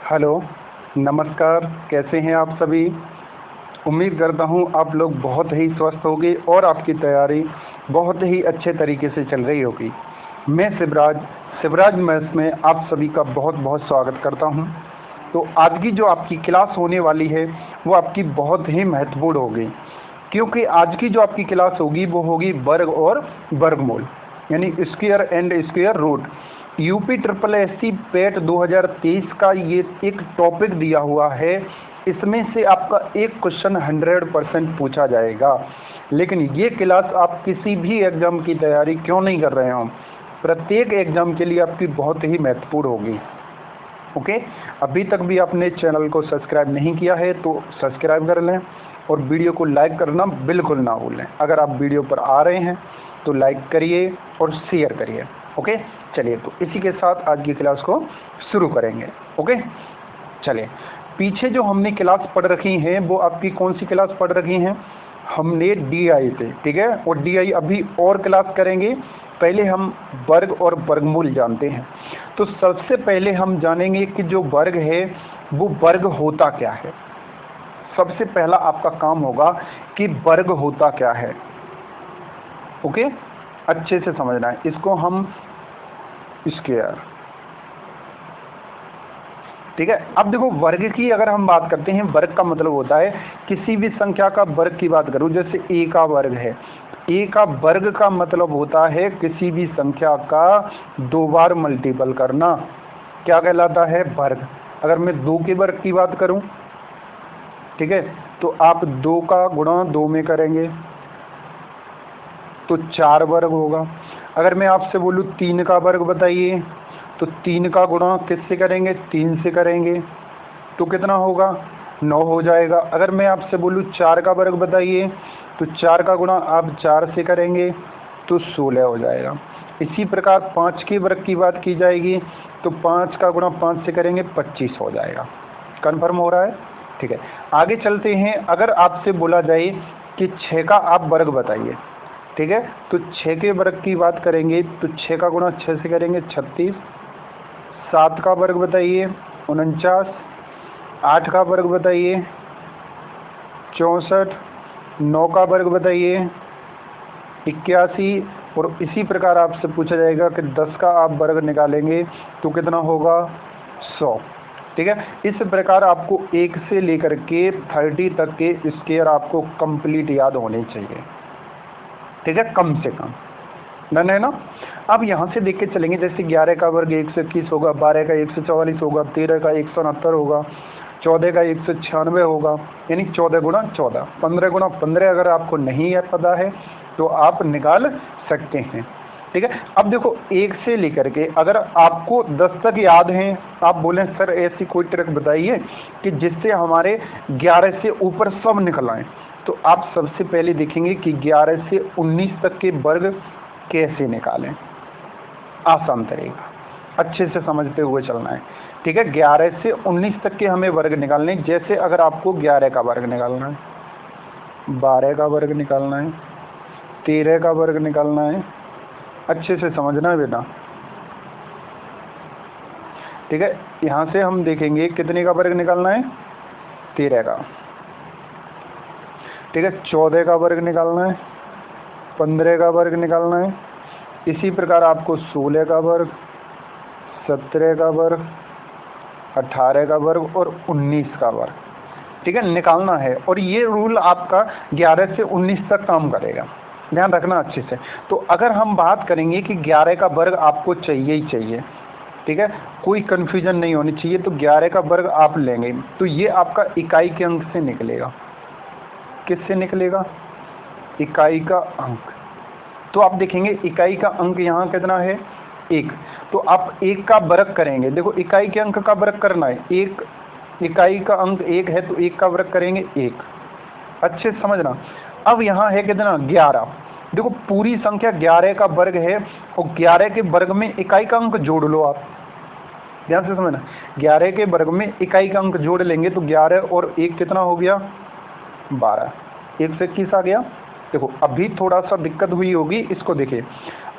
Hello, नमस्कार। कैसे हैं आप सभी? उम्मीद करता हूँ आप लोग बहुत ही स्वस्थ होंगे और आपकी तैयारी बहुत ही अच्छे तरीके से चल रही होगी। मैं शिवराज मैथ्स में आप सभी का बहुत बहुत स्वागत करता हूँ। तो आज की जो आपकी क्लास होने वाली है वो आपकी बहुत ही महत्वपूर्ण होगी, क्योंकि आज की जो आपकी क्लास होगी वो होगी वर्ग और वर्गमूल, यानी square and square root. UP triple SC PET 2023 का ये एक टॉपिक दिया हुआ है। इसमें से आपका एक क्वेश्चन 100% पूछा जाएगा। लेकिन ये क्लास आप किसी भी एग्जाम की तैयारी क्यों नहीं कर रहे हो, प्रत्येक एग्जाम के लिए आपकी बहुत ही महत्वपूर्ण होगी। ओके, अभी तक भी आपने चैनल को सब्सक्राइब नहीं किया है तो सब्सक्राइब कर लें और वीडियो को लाइक करना बिल्कुल ना भूलें। अगर आप वीडियो पर आ रहे हैं तो लाइक करिए और शेयर करिए। ओके, चलिए तो इसी के साथ आज की क्लास को शुरू करेंगे। ओके, चलिए। पीछे जो हमने क्लास पढ़ रखी हैं वो आपकी कौन सी क्लास पढ़ रखी हैं? हमने डीआई पे, ठीक है, और डीआई अभी और क्लास करेंगे। पहले हम वर्ग और वर्गमूल जानते हैं। तो सबसे पहले हम जानेंगे कि जो वर्ग है वो वर्ग होता क्या है। सबसे पहला आपका काम होगा कि वर्ग होता क्या है। ओके, अच्छे से समझना है इसको। हम स्क्वायर, ठीक है। अब देखो, वर्ग की अगर हम बात करते हैं, वर्ग का मतलब होता है किसी भी संख्या का वर्ग की बात करूं, जैसे a का वर्ग है। a का वर्ग का मतलब होता है किसी भी संख्या का 2 बार मल्टीपल करना। क्या कहलाता है? वर्ग। अगर मैं 2 के वर्ग की बात करूं, ठीक है, तो आप 2 का गुणा 2 में करेंगे तो 4 वर्ग होगा। अगर मैं आपसे बोलूं 3 का वर्ग बताइए, तो 3 का गुणा किससे करेंगे? 3 से करेंगे तो कितना होगा? 9 हो जाएगा। अगर मैं आपसे बोलूं 4 का वर्ग बताइए, तो 4 का गुणा आप 4 से करेंगे तो 16 हो जाएगा। इसी प्रकार 5 के वर्ग की बात की जाएगी तो 5 का गुणा 5 से करेंगे 25 हो जाएगा। कन्फर्म हो रहा है? ठीक है, आगे चलते हैं। अगर आपसे बोला जाए कि 6 का आप वर्ग बताइए, ठीक है, तो 6 के वर्ग की बात करेंगे तो 6 का गुणा 6 से करेंगे 36। 7 का वर्ग बताइए 49। 8 का वर्ग बताइए 64। 9 का वर्ग बताइए 81। और इसी प्रकार आपसे पूछा जाएगा कि 10 का आप वर्ग निकालेंगे तो कितना होगा? 100। ठीक है, इस प्रकार आपको 1 से लेकर के 30 तक के स्क्वायर आपको कंप्लीट याद होने चाहिए, ठीक है, कम से कम। डन है ना? अब यहाँ से देख के चलेंगे, जैसे 11 का वर्ग 121 होगा, 12 का 144 होगा, 13 का 169 होगा, 14 का 196 होगा, यानी 14 गुणा 14। 15 गुणा 15 अगर आपको नहीं पता है तो आप निकाल सकते हैं, ठीक है। अब देखो, 1 से लेकर के अगर आपको 10 तक याद हैं, आप बोलें सर ऐसी कोई ट्रिक बताइए कि जिससे हमारे 11 से ऊपर सब निकल आए, तो आप सबसे पहले देखेंगे कि 11 से 19 तक के वर्ग कैसे निकालें। आसान तरीका, अच्छे से समझते हुए चलना है, ठीक है। 11 से 19 तक के हमें वर्ग निकालने। जैसे अगर आपको 11 का वर्ग निकालना है, 12 का वर्ग निकालना है, 13 का वर्ग निकालना है, अच्छे से समझना है बेटा, ठीक है। यहाँ से हम देखेंगे कितने का वर्ग निकालना है? 13 का, ठीक है। 14 का वर्ग निकालना है, 15 का वर्ग निकालना है, इसी प्रकार आपको 16 का वर्ग, 17 का वर्ग, 18 का वर्ग और 19 का वर्ग, ठीक है, निकालना है। और ये रूल आपका 11 से 19 तक काम करेगा, ध्यान रखना अच्छे से। तो अगर हम बात करेंगे कि 11 का वर्ग आपको चाहिए ही चाहिए, ठीक है, कोई कन्फ्यूजन नहीं होनी चाहिए, तो 11 का वर्ग आप लेंगे तो ये आपका इकाई के अंक से निकलेगा। किससे निकलेगा? इकाई का अंक। तो आप देखेंगे इकाई का अंक यहाँ कितना है? 1। तो आप 1 का वर्ग करेंगे। देखो, इकाई के अंक का वर्ग करना है, 1, इकाई का अंक 1 है तो 1 का वर्ग करेंगे 1। अच्छे से समझना। अब यहाँ है कितना? 11। देखो, पूरी संख्या 11 का वर्ग है और 11 के वर्ग में इकाई का अंक जोड़ लो। आप ध्यान से समझना, 11 के वर्ग में इकाई का अंक जोड़ लेंगे तो 11 और 1 कितना हो गया? 12। 1 से 21 आ गया। देखो, अभी थोड़ा सा दिक्कत हुई होगी, इसको देखिए।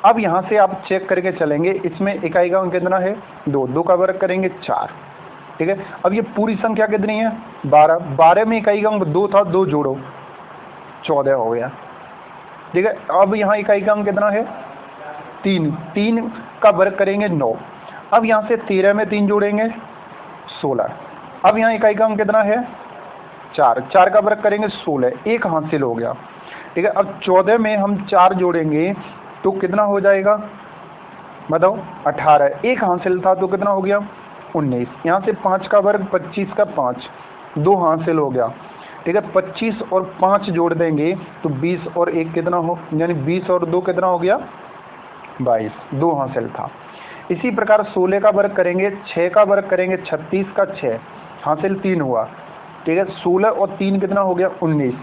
अब यहाँ से आप चेक करके चलेंगे, इसमें इकाई का अंक कितना है? 2। 2 का वर्ग करेंगे 4, ठीक है। अब ये पूरी संख्या कितनी है? 12। 12 में इकाई का अंक 2 था, 2 जोड़ो 14 हो गया, ठीक है। अब यहाँ इकाई का अंक कितना है? 3। 3 का वर्ग करेंगे 9। अब यहाँ से 13 में 3 जोड़ेंगे 16। अब यहाँ इकाई का अंक कितना है? 4। 4 का वर्ग करेंगे 16, एक हासिल हो गया, ठीक है। अब 14 में हम 4 जोड़ेंगे तो कितना हो जाएगा बताओ? 18। एक हासिल था तो कितना हो गया? 19। यहाँ से 5 का वर्ग 25 का 5, 2 हासिल हो गया, ठीक है। 25 और 5 जोड़ देंगे तो 20 और 1 कितना हो, यानी 20 और 2 कितना हो गया? 22, 2 हासिल था। इसी प्रकार 16 का वर्ग करेंगे, 6 का वर्ग करेंगे 36 का 6, हासिल 3 हुआ, ठीक है। 16 और 3 कितना हो गया? 19।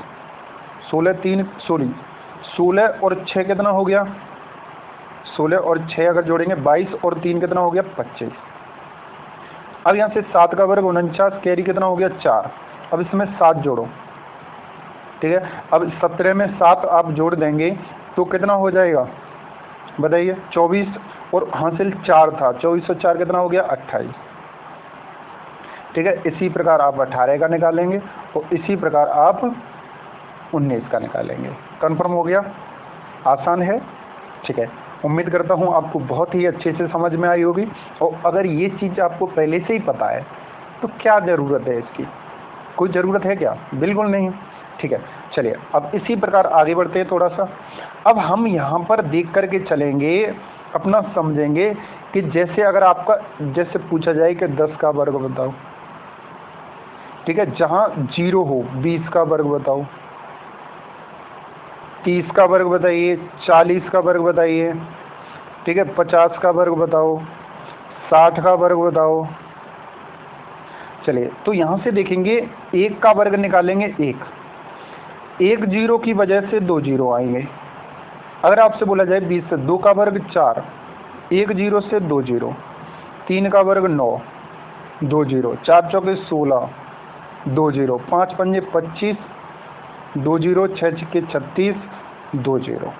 16 और 6 कितना हो गया? 16 और 6 अगर जोड़ेंगे 22 और 3 कितना हो गया? 25। अब यहाँ से 7 का वर्ग 49, कैरी कितना हो गया? 4। अब इसमें 7 जोड़ो, ठीक है। अब 17 में 7 आप जोड़ देंगे तो कितना हो जाएगा बताइए? 24 और हासिल 4 था, 24 और 4 कितना हो गया? 28, ठीक है। इसी प्रकार आप 18 का निकालेंगे और इसी प्रकार आप 19 का निकालेंगे। कंफर्म हो गया? आसान है, ठीक है। उम्मीद करता हूँ आपको बहुत ही अच्छे से समझ में आई होगी। और अगर ये चीज़ आपको पहले से ही पता है तो क्या ज़रूरत है इसकी? कोई ज़रूरत है क्या? बिल्कुल नहीं, ठीक है। चलिए अब इसी प्रकार आगे बढ़ते हैं थोड़ा सा। अब हम यहाँ पर देख कर के चलेंगे, अपना समझेंगे कि जैसे अगर आपका जैसे पूछा जाए कि 10 का वर्ग बताओ, ठीक है, जहाँ 0 हो, 20 का वर्ग बताओ, 30 का वर्ग बताइए, 40 का वर्ग बताइए, ठीक है, 50 का वर्ग बताओ, 60 का वर्ग बताओ। चलिए तो यहाँ से देखेंगे 1 का वर्ग निकालेंगे, 1 0 की वजह से 2 0 आएंगे। अगर आपसे बोला जाए 20 से 2 का वर्ग 4, 1 0 से 2 0, 3 का वर्ग 9, 2 0, 4 चौके 16, 2 0, 5 पंजे 25, 2 0, 6 छक्के 36, 2 0।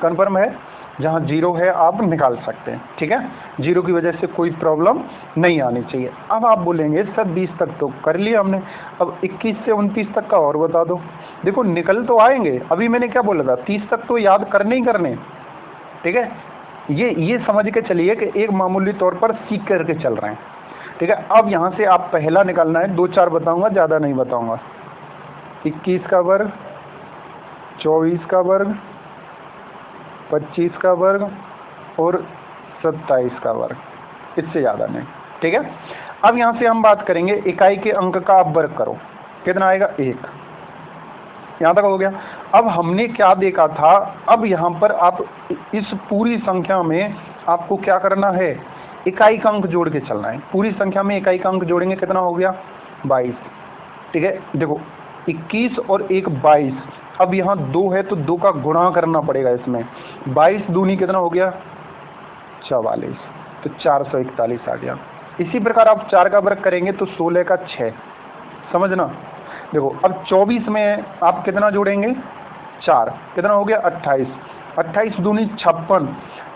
कन्फर्म है? जहाँ 0 है आप निकाल सकते हैं, ठीक है। 0 की वजह से कोई प्रॉब्लम नहीं आनी चाहिए। अब आप बोलेंगे सर 20 तक तो कर लिया हमने, अब 21 से 29 तक का और बता दो। देखो निकल तो आएंगे, अभी मैंने क्या बोला था? 30 तक तो याद करने ही करने, ठीक है। ये समझ के चलिए कि एक मामूली तौर पर सीख करके चल रहे हैं, ठीक है। अब यहाँ से आप पहला निकालना है, 2 4 बताऊँगा, ज़्यादा नहीं बताऊँगा। 21 का वर्ग, 24 का वर्ग, 25 का वर्ग और 27 का वर्ग, इससे ज़्यादा नहीं, ठीक है। अब यहाँ से हम बात करेंगे इकाई के अंक का आप वर्ग करो, कितना आएगा? 1। यहाँ तक हो गया। अब हमने क्या देखा था? अब यहाँ पर आप इस पूरी संख्या में आपको क्या करना है? इकाई का अंक जोड़ के चलना है। पूरी संख्या में इकाई का अंक जोड़ेंगे, कितना हो गया? 22, ठीक है। देखो 21 और 1 22, अब यहाँ 2 है तो 2 का गुणा करना पड़ेगा इसमें। 22 दूनी कितना हो गया? 44, तो 441 आ गया। इसी प्रकार आप 4 का वर्ग करेंगे तो 16 का 6, समझना। देखो अब 24 में आप कितना जोड़ेंगे? 4, कितना हो गया? 28, 28 दूनी 56,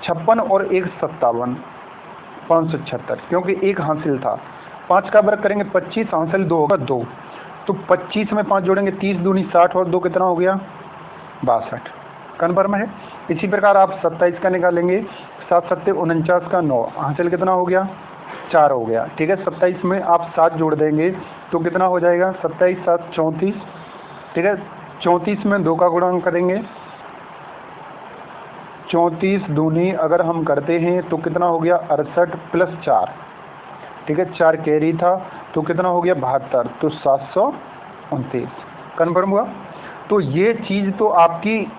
56 और 1 57, 576, क्योंकि 1 हासिल था। 5 का वर्ग करेंगे 25, हासिल 2 होगा 2, तो 25 में 5 जोड़ेंगे, 30 दूनी 60 और 2 कितना हो गया? 62। कन्फर्म है? इसी प्रकार आप 27 का निकालेंगे, 7 7 49 का 9, हासिल कितना हो गया? 4 हो गया, ठीक है। 27 में आप 7 जोड़ देंगे तो कितना हो जाएगा? 27 7 34, ठीक है। 34 में 2 का गुणा करेंगे, 34 दूनी अगर हम करते हैं तो कितना हो गया? 68 प्लस 4, ठीक है, 4 कैरी था तो कितना हो गया? 72, तो 729। कन्फर्म हुआ? तो ये चीज़ तो आपकी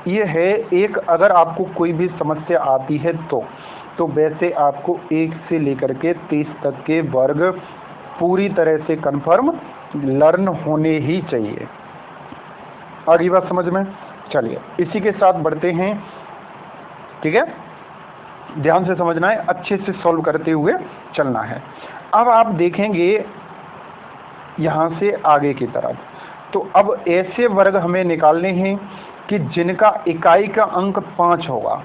ये है एक, अगर आपको कोई भी समस्या आती है तो वैसे आपको 1 से लेकर के 30 तक के वर्ग पूरी तरह से कन्फर्म लर्न होने ही चाहिए। अगली बात समझ में? चलिए इसी के साथ बढ़ते हैं, ठीक है। ध्यान से समझना है, अच्छे से सॉल्व करते हुए चलना है। अब आप देखेंगे यहाँ से आगे की तरफ, तो अब ऐसे वर्ग हमें निकालने हैं कि जिनका इकाई का अंक 5 होगा।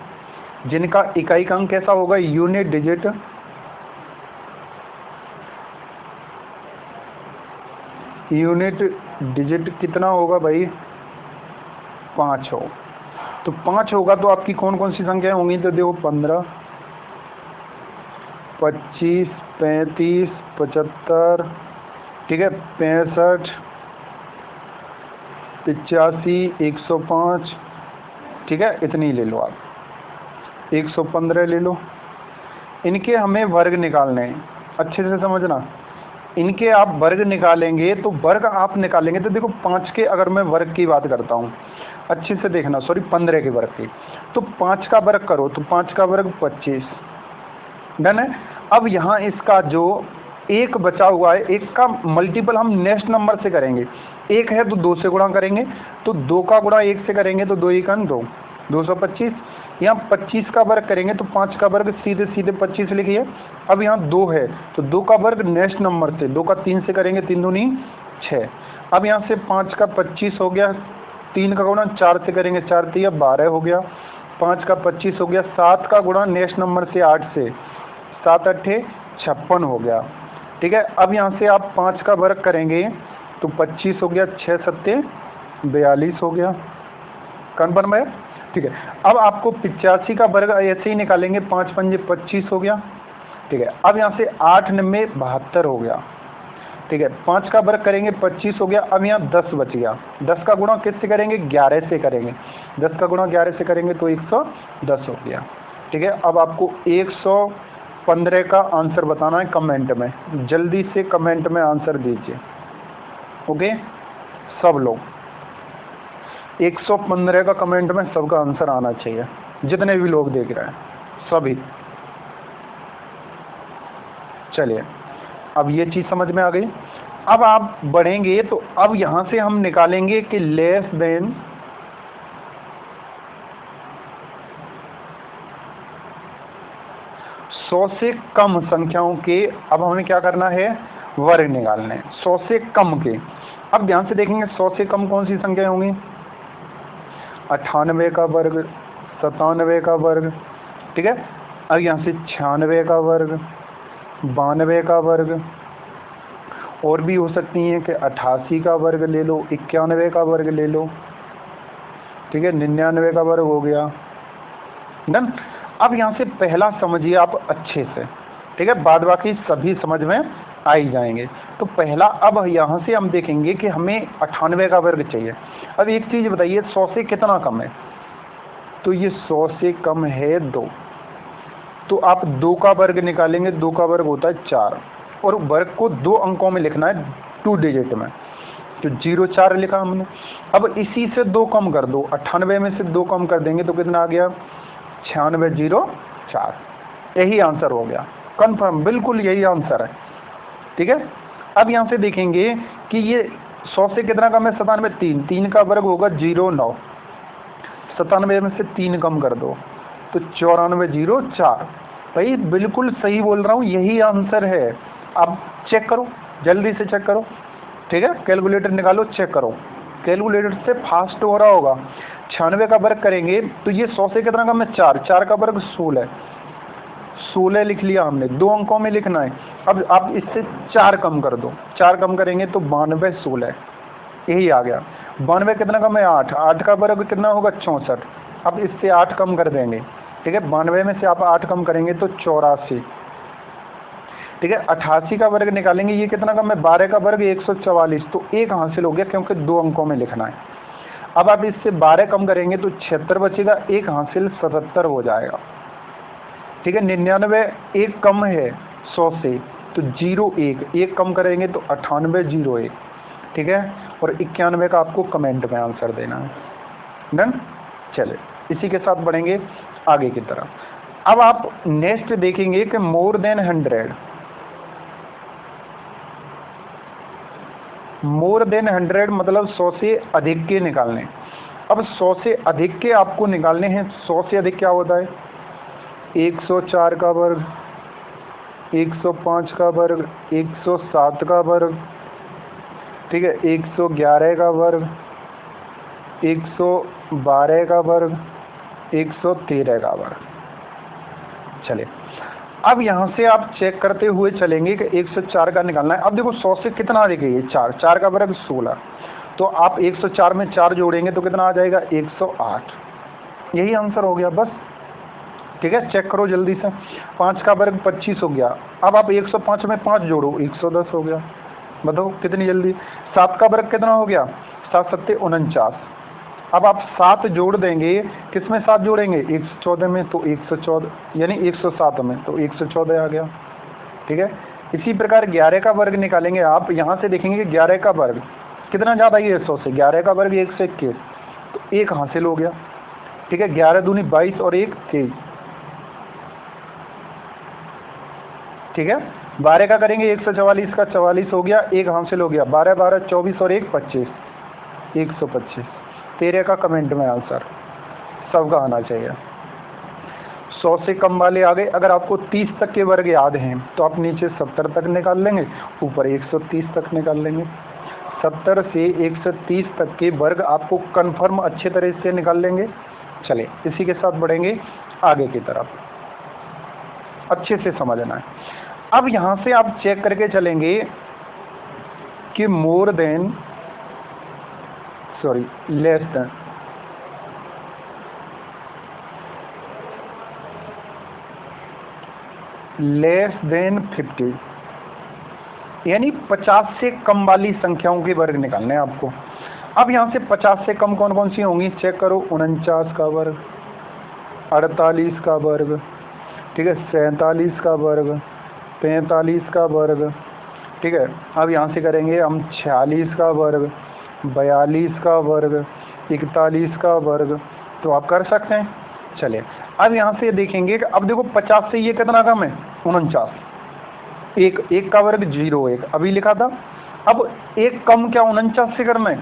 जिनका इकाई का अंक कैसा होगा? यूनिट डिजिट यूनिट डिजिट कितना होगा भाई, 5 हो। तो 5 होगा तो आपकी कौन कौन सी संख्याएं होंगी, तो देखो 15, 25, 35, 75, ठीक है, 65, 85, 105, ठीक है, इतनी ले लो आप, 115 ले लो। इनके हमें वर्ग निकालने हैं, अच्छे से समझना। इनके आप वर्ग निकालेंगे तो वर्ग आप निकालेंगे तो देखो 5 के अगर मैं वर्ग की बात करता हूँ, अच्छे से देखना, सॉरी 15 के वर्ग की, तो 5 का वर्ग करो तो 5 का वर्ग 25, डन है। अब यहाँ इसका जो एक बचा हुआ है, एक का मल्टीपल हम नेक्स्ट नंबर से करेंगे। एक है तो 2 से गुणा करेंगे, तो 2 का गुणा 1 से करेंगे तो 2 1 2, 225। यहाँ 25 का वर्ग करेंगे तो 5 का वर्ग सीधे सीधे 25 लिखिए। अब यहाँ 2 है तो 2 का वर्ग नेक्स्ट नंबर से, 2 का 3 से करेंगे, 3 दूनी 6। अब यहाँ से 5 का 25 हो गया, 3 का गुणा 4 से करेंगे, 4 3 12 हो गया, 5 का 25 हो गया, 7 का गुणा नेक्स्ट नंबर से 8 से, 7 8 56 हो गया, ठीक है। अब यहाँ से आप 5 का वर्ग करेंगे तो 25 हो गया, 6 7 42 हो गया, कन्फर्म है, ठीक है। अब आपको 85 का वर्ग ऐसे ही निकालेंगे, 5 5 25 हो गया, ठीक है। अब यहाँ से 8 9 72 हो गया, ठीक है। 5 का वर्ग करेंगे 25 हो गया। अब यहाँ 10 बच गया, 10 का गुणा किससे करेंगे, 11 से करेंगे, 10 का गुणा 11 से करेंगे तो 110 हो गया, ठीक है। अब आपको 115 का आंसर बताना है कमेंट में, जल्दी से कमेंट में आंसर दीजिए, ओके। सब लोग 115 का कमेंट में सबका आंसर आना चाहिए, जितने भी लोग देख रहे हैं सभी। चलिए, अब ये चीज़ समझ में आ गई। अब आप बढ़ेंगे तो अब यहाँ से हम निकालेंगे कि लेस देन 100 से कम संख्याओं के, अब हमें क्या करना है, वर्ग निकालने हैं 100 से कम के। अब ध्यान से देखेंगे 100 से कम कौन सी संख्याएं होंगी, 98 का वर्ग, 97 का वर्ग, ठीक है। अब यहाँ से 96 का वर्ग, 92 का वर्ग, और भी हो सकती हैं कि 88 का वर्ग ले लो, 91 का वर्ग ले लो, ठीक है, 99 का वर्ग हो गया, डन। अब यहाँ से पहला समझिए आप अच्छे से, ठीक है, बाद बाकी सभी समझ में आ ही जाएंगे। तो पहला, अब यहाँ से हम देखेंगे कि हमें 98 का वर्ग चाहिए। अब एक चीज़ बताइए, 100 से कितना कम है, तो ये 100 से कम है 2, तो आप 2 का वर्ग निकालेंगे, 2 का वर्ग होता है 4, और वर्ग को 2 अंकों में लिखना है, 2 डिजिट में, तो 0 4 लिखा हमने। अब इसी से 2 कम कर दो, 98 में से 2 कम कर देंगे तो कितना आ गया, 96 0 4, यही आंसर हो गया, कंफर्म, बिल्कुल यही आंसर है, ठीक है। अब यहाँ से देखेंगे कि ये 100 से कितना कम है, 97, 3, 3 का वर्ग होगा 0 9, 97 में से 3 कम कर दो तो 94 0 4, भाई बिल्कुल सही बोल रहा हूँ, यही आंसर है। अब चेक करो, जल्दी से चेक करो, ठीक है, कैलकुलेटर निकालो, चेक करो, कैलकुलेटर से फास्ट हो रहा होगा। 96 का वर्ग करेंगे तो ये 100 से कितना कम है, 4, 4 का वर्ग 16, 16 लिख लिया हमने, 2 अंकों में लिखना है। अब आप इससे 4 कम कर दो, 4 कम करेंगे तो 92 16, यही आ गया। 92 कितना कम है, 8, 8 का वर्ग कितना होगा, 64। अब इससे 8 कम कर देंगे, ठीक है, 92 में से आप 8 कम करेंगे तो 84, ठीक है। 88 का वर्ग निकालेंगे, ये कितना कम है, 12 का वर्ग 144, तो 1 हासिल हो गया क्योंकि 2 अंकों में लिखना है। अब आप इससे 12 कम करेंगे तो 76 बचेगा, 1 हासिल 77 हो जाएगा, ठीक है। 99 1 कम है 100 से तो 0 1, 1 कम करेंगे तो 98 0 1, ठीक है। और 91 का आपको कमेंट में आंसर देना है, डन। चले, इसी के साथ बढ़ेंगे आगे की तरफ। अब आप नेक्स्ट देखेंगे कि मोर देन 100, मोर देन 100 मतलब 100 से अधिक के निकालने। अब 100 से अधिक के आपको निकालने हैं, 100 से अधिक क्या होता है, 104 का वर्ग, 105 का वर्ग, 107 का वर्ग, ठीक है, 111 का वर्ग, 112 का वर्ग, 113 का वर्ग। चलिए, अब यहाँ से आप चेक करते हुए चलेंगे कि 104 का निकालना है। अब देखो 100 से कितना देखिए, 4, 4 का वर्ग 16, तो आप 104 में 4 जोड़ेंगे तो कितना आ जाएगा, 108। यही आंसर हो गया बस। ठीक है, चेक करो जल्दी से। 5 का वर्ग 25 हो गया। अब आप 105 में 5 जोड़ो, 110 हो गया। बताओ कितनी जल्दी। 7 का वर्ग कितना हो गया, 7 सत्ते 49। अब आप 7 जोड़ देंगे, किस में 7 जोड़ेंगे, 114 में, तो 114 यानी 107 में, तो 114 आ गया। ठीक है, इसी प्रकार 11 का वर्ग निकालेंगे आप। यहाँ से देखेंगे कि 11 का वर्ग कितना ज़्यादा ही है 100 से, 11 का वर्ग 121, तो 1 हासिल हो गया। ठीक है, 11 दूनी 22 और 1 23। ठीक है, 12 का करेंगे 144 का 44 हो गया, 1 हासिल हो गया। 12 12 24 और 1 25, 125। 13 का कमेंट में आंसर सबका आना चाहिए। 100 से कम वाले आ गए। अगर आपको 30 तक के वर्ग याद हैं तो आप नीचे 70 तक निकाल लेंगे, ऊपर 130 तक निकाल लेंगे। 70 से 130 तक के वर्ग आपको कंफर्म अच्छे तरह से निकाल लेंगे। चलिए इसी के साथ बढ़ेंगे आगे की तरफ, अच्छे से समझना है। अब यहाँ से आप चेक करके चलेंगे कि more than, sorry less than, less than 50, यानी 50 से कम वाली संख्याओं के वर्ग निकालने हैं आपको। अब यहाँ से 50 से कम कौन कौन सी होंगी, चेक करो। 49 का वर्ग, 48 का वर्ग, ठीक है, 47 का वर्ग, 45 का वर्ग। ठीक है, अब यहाँ से करेंगे हम 46 का वर्ग, 42 का वर्ग, 41 का वर्ग, तो आप कर सकते हैं। चलिए अब यहाँ से देखेंगे कि अब देखो 50 से ये कितना कम है, 49। एक का वर्ग 0 1 अभी लिखा था। अब एक कम क्या 49 से करना है।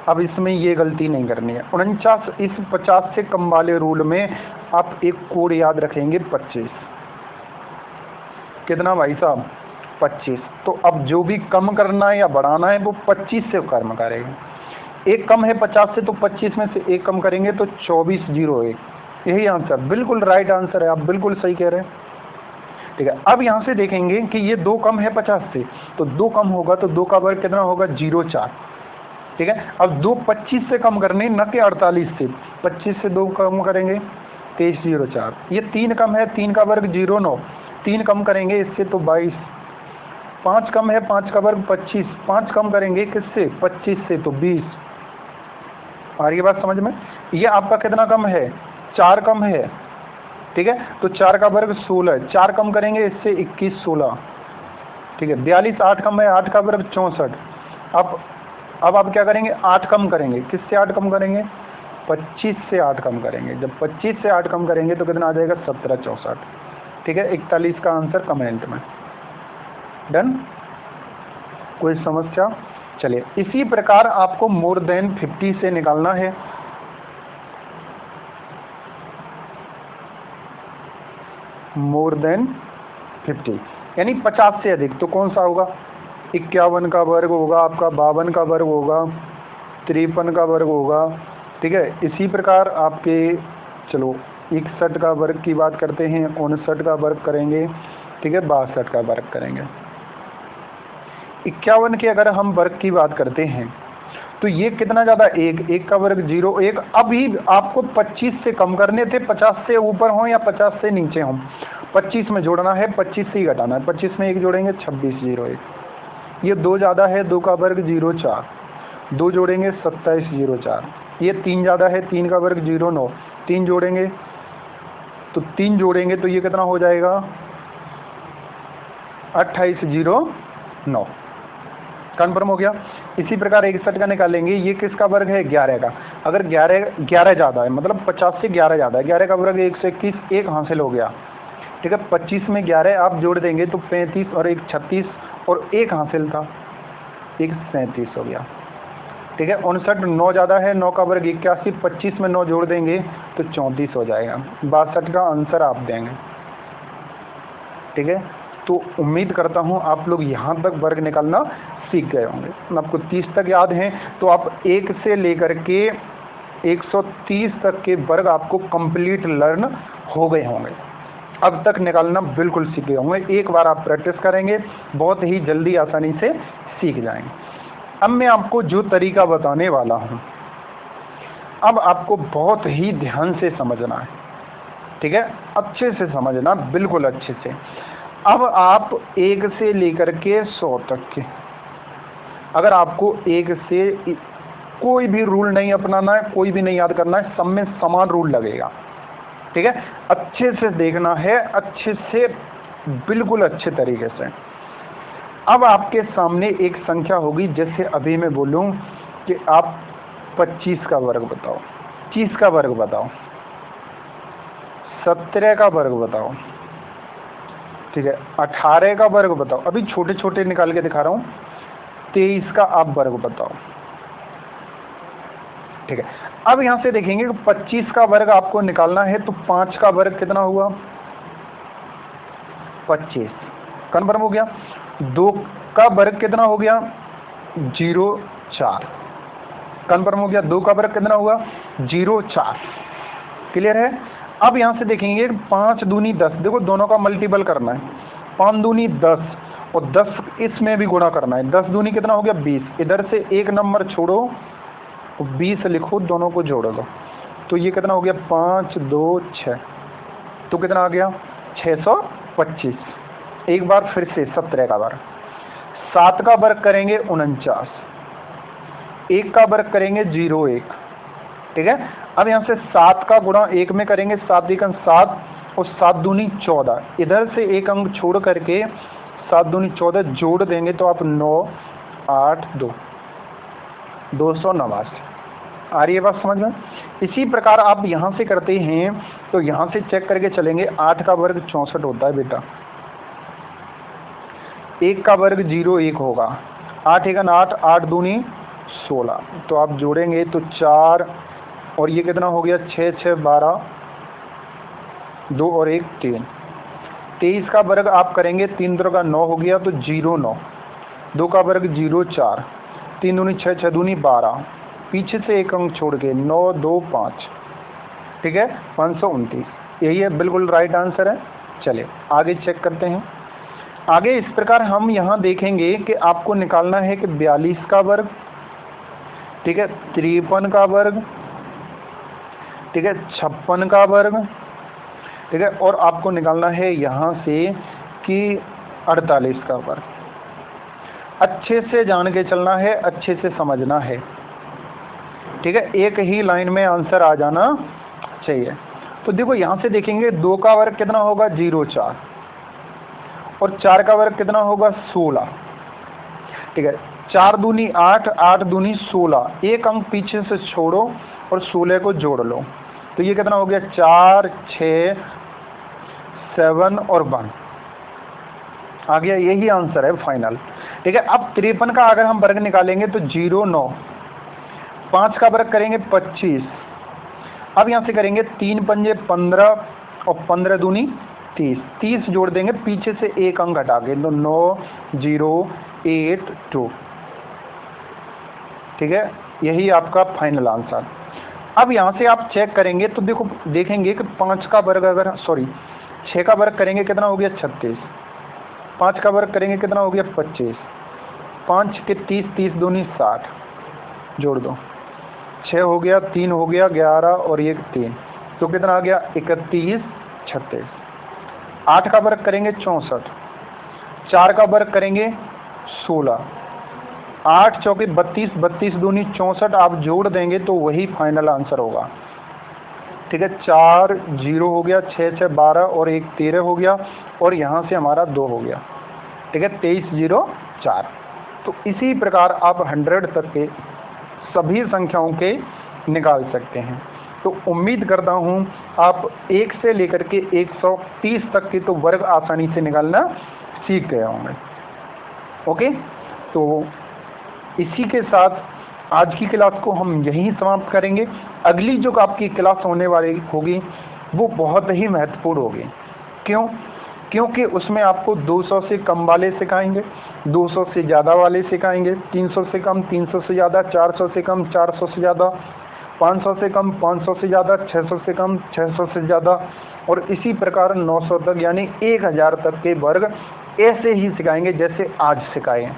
अब इसमें ये गलती नहीं करनी है। 49 इस 50 से कम वाले रूल में आप एक कोड याद रखेंगे, 25। कितना भाई साहब, 25। तो अब जो भी कम करना है या बढ़ाना है वो 25 से कम करेंगे। एक कम है 50 से, तो 25 में से एक कम करेंगे तो 2401। यही आंसर, बिल्कुल राइट आंसर है, आप बिल्कुल सही कह रहे हैं। ठीक है, अब यहाँ से देखेंगे कि ये 2 कम है 50 से, तो 2 कम होगा तो 2 का वर्ग कितना होगा, 04। ठीक है, अब 2 25 से कम करने, न कि 48 से। 25 से 2 कम करेंगे 2304। ये 3 कम है, 3 का वर्ग 09, 3 कम करेंगे इससे तो 22। 5 कम है, 5 का वर्ग 25, 5 कम करेंगे किससे, 25 से, तो 20। आ रही है बात समझ में। ये आपका कितना कम है, 4 कम है। ठीक है, तो 4 का वर्ग 16, 4 कम करेंगे इससे 21 16। ठीक है, 42, 8 कम है, 8 का वर्ग 64। अब आप क्या करेंगे, 8 कम करेंगे, किससे 8 कम करेंगे, 25 से 8 कम करेंगे। जब 25 से 8 कम करेंगे तो कितना आ जाएगा, 17 64। ठीक है, 41 का आंसर कमेंट में। डन, कोई समस्या। चलिए इसी प्रकार आपको मोर देन 50 से निकालना है। मोर देन 50 यानी 50 से अधिक, तो कौन सा होगा, 51 का वर्ग होगा आपका, 52 का वर्ग होगा, 53 का वर्ग होगा। ठीक है, इसी प्रकार आपके, चलो 61 का वर्ग की बात करते हैं, 59 का वर्ग करेंगे। ठीक है, 62 का वर्ग करेंगे। 51 के अगर हम वर्ग की बात करते हैं तो ये कितना ज़्यादा, 1 का वर्ग 0 1। अभी आपको 25 से कम करने थे, 50 से ऊपर हों या 50 से नीचे हों, 25 में जोड़ना है, 25 से ही घटाना है। 25 में 1 जोड़ेंगे 26 01। ये 2 ज़्यादा है, 2 का वर्ग 04, 2 जोड़ेंगे 27 04। ये 3 ज़्यादा है, 3 का वर्ग 09, 3 जोड़ेंगे, तो 3 जोड़ेंगे तो ये कितना हो जाएगा, 28 09। कन्फर्म हो गया। इसी प्रकार 61 का निकालेंगे, ये किसका वर्ग है, 11 का। अगर 11 ज़्यादा है, मतलब 50 से 11 ज़्यादा है, 11 का वर्ग 121, 1 हासिल हो गया। ठीक है, 25 में 11 आप जोड़ देंगे तो 35 और 1 36, और 1 हासिल था, 1 37 हो गया। ठीक है, 59 9 ज़्यादा है, 9 का वर्ग 81, 25 में 9 जोड़ देंगे तो 34 हो जाएगा। 62 का आंसर आप देंगे। ठीक है, तो उम्मीद करता हूँ आप लोग यहाँ तक वर्ग निकालना सीख गए होंगे। आपको 30 तक याद हैं तो आप 1 से लेकर के 130 तक के वर्ग आपको कंप्लीट लर्न हो गए होंगे। अब तक निकालना बिल्कुल सीख गए होंगे। एक बार आप प्रैक्टिस करेंगे बहुत ही जल्दी आसानी से सीख जाएंगे। अब मैं आपको जो तरीका बताने वाला हूँ, अब आपको बहुत ही ध्यान से समझना है, ठीक है, अच्छे से समझना, बिल्कुल अच्छे से। अब आप 1 से लेकर के 100 तक के, अगर आपको 1 से कोई भी रूल नहीं अपनाना है, कोई भी नहीं याद करना है, सब में समान रूल लगेगा, ठीक है। अच्छे से देखना है, अच्छे से, बिल्कुल अच्छे तरीके से। अब आपके सामने एक संख्या होगी, जैसे अभी मैं बोलूं कि आप 25 का वर्ग बताओ, 25 का वर्ग बताओ, 17 का वर्ग बताओ, ठीक है, 18 का वर्ग बताओ, अभी छोटे छोटे निकाल के दिखा रहा हूँ, 23 का आप वर्ग बताओ, ठीक है। अब यहाँ से देखेंगे कि 25 का वर्ग आपको निकालना है, तो 5 का वर्ग कितना हुआ, 25, कन्फर्म हो गया। 2 का वर्ग कितना हो गया, 0 4, कन्फर्म हो गया। 2 का वर्ग कितना हुआ, 0 4, क्लियर है। अब यहाँ से देखेंगे 5 दूनी 10, देखो दोनों का मल्टीपल करना है, 5 दूनी 10 और 10 इसमें भी गुणा करना है, 10 दूनी कितना हो गया 20, इधर से एक नंबर छोड़ो 20 लिखो, दोनों को जोड़ दो, तो ये कितना हो गया 5 2 6, तो कितना आ गया 625। एक बार फिर से 17 का वर्ग, 7 का वर्ग करेंगे 49, 1 का वर्ग करेंगे 0 1, ठीक है। अब यहाँ से 7 का गुणा 1 में करेंगे, 7 1 7 और 7 दूनी 14, इधर से एक अंक छोड़ करके 7 दूनी 14 जोड़ देंगे तो आप 9 8 2 289। आ रही है बात समझ में। इसी प्रकार आप यहाँ से करते हैं तो यहाँ से चेक करके चलेंगे, 8 का वर्ग 64 होता है बेटा, 1 का वर्ग 0 1 होगा, 8 1 8, 8 दूनी 16, तो आप जोड़ेंगे तो 4 और ये कितना हो गया 6 6 12, 2 और 1 3। 23 का वर्ग आप करेंगे, 3 2 का 9 हो गया तो 0 9, 2 का वर्ग 0 4, 3 दूनी 6 6 दूनी 12, पीछे से एक अंक छोड़ के 9 2 5, ठीक है, 529। यही है, बिल्कुल राइट आंसर है। चलिए आगे चेक करते हैं। आगे इस प्रकार हम यहाँ देखेंगे कि आपको निकालना है कि 42 का वर्ग, ठीक है, 53 का वर्ग, ठीक है, 56 का वर्ग, ठीक है, और आपको निकालना है यहाँ से कि 48 का वर्ग। अच्छे से जान के चलना है, अच्छे से समझना है, ठीक है, एक ही लाइन में आंसर आ जाना चाहिए। तो देखो यहाँ से देखेंगे 2 का वर्ग कितना होगा 0 4 और 4 का वर्ग कितना होगा 16, ठीक है, 4 दूनी 8, 8 दूनी 16, एक अंक पीछे से छोड़ो और 16 को जोड़ लो, तो ये कितना हो गया 4 6 7 और 1 आ गया, यही आंसर है फाइनल, ठीक है। अब 53 का अगर हम वर्ग निकालेंगे तो 0 9, 5 का वर्ग करेंगे 25, अब यहाँ से करेंगे 3 पंजे 15 और 15 दूनी 30, 30 जोड़ देंगे, पीछे से एक अंक हटा के, तो 9 0 8 2, ठीक है, यही आपका फाइनल आंसर। अब यहाँ से आप चेक करेंगे तो देखो देखेंगे कि 5 का वर्ग अगर 6 का वर्ग करेंगे कितना हो गया 36, 5 का वर्ग करेंगे कितना हो गया 25, 5 के 30, 30 दूनी 60, जोड़ दो, 6 हो गया, 3 हो गया 11 और 1 3, तो कितना आ गया 31 36। 8 का वर्ग करेंगे 64, 4 का वर्ग करेंगे 16, 8 चौके 32, 32 दूनी 64, आप जोड़ देंगे तो वही फाइनल आंसर होगा, ठीक है। 4 0 हो गया, 6 6 12 और 1 13 हो गया, और यहाँ से हमारा 2 हो गया, ठीक है, 23 0 4। तो इसी प्रकार आप 100 तक के सभी संख्याओं के निकाल सकते हैं। तो उम्मीद करता हूँ आप 1 से लेकर के 130 तक के तो वर्ग आसानी से निकालना सीख गए होंगे। ओके, तो इसी के साथ आज की क्लास को हम यहीं समाप्त करेंगे। अगली जो आपकी क्लास होने वाली होगी वो बहुत ही महत्वपूर्ण होगी। क्यों? क्योंकि उसमें आपको 200 से कम वाले सिखाएंगे, 200 से ज़्यादा वाले सिखाएंगे, 300 से कम, 300 से ज़्यादा, 400 से कम, 400 से ज़्यादा, 500 से कम, 500 से ज़्यादा, 600 से कम, 600 से ज़्यादा, और इसी प्रकार 900 तक यानी 1000 तक के वर्ग ऐसे ही सिखाएंगे जैसे आज सिखाए हैं।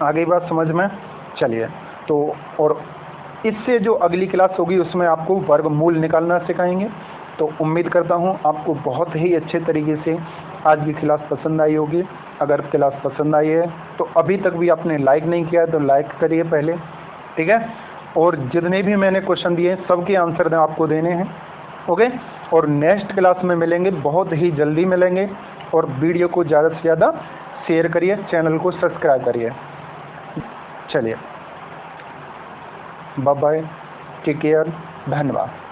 आगे बात समझ में? चलिए, तो और इससे जो अगली क्लास होगी उसमें आपको वर्गमूल निकालना सिखाएंगे। तो उम्मीद करता हूँ आपको बहुत ही अच्छे तरीके से आज की क्लास पसंद आई होगी। अगर क्लास पसंद आई है तो अभी तक भी आपने लाइक नहीं किया है तो लाइक करिए पहले, ठीक है। और जितने भी मैंने क्वेश्चन दिए सबके आंसर आपको देने हैं, ओके। और नेक्स्ट क्लास में मिलेंगे, बहुत ही जल्दी मिलेंगे। और वीडियो को ज़्यादा से ज़्यादा शेयर करिए, चैनल को सब्सक्राइब करिए। चलिए, बाय बाय, टेक केयर, धन्यवाद।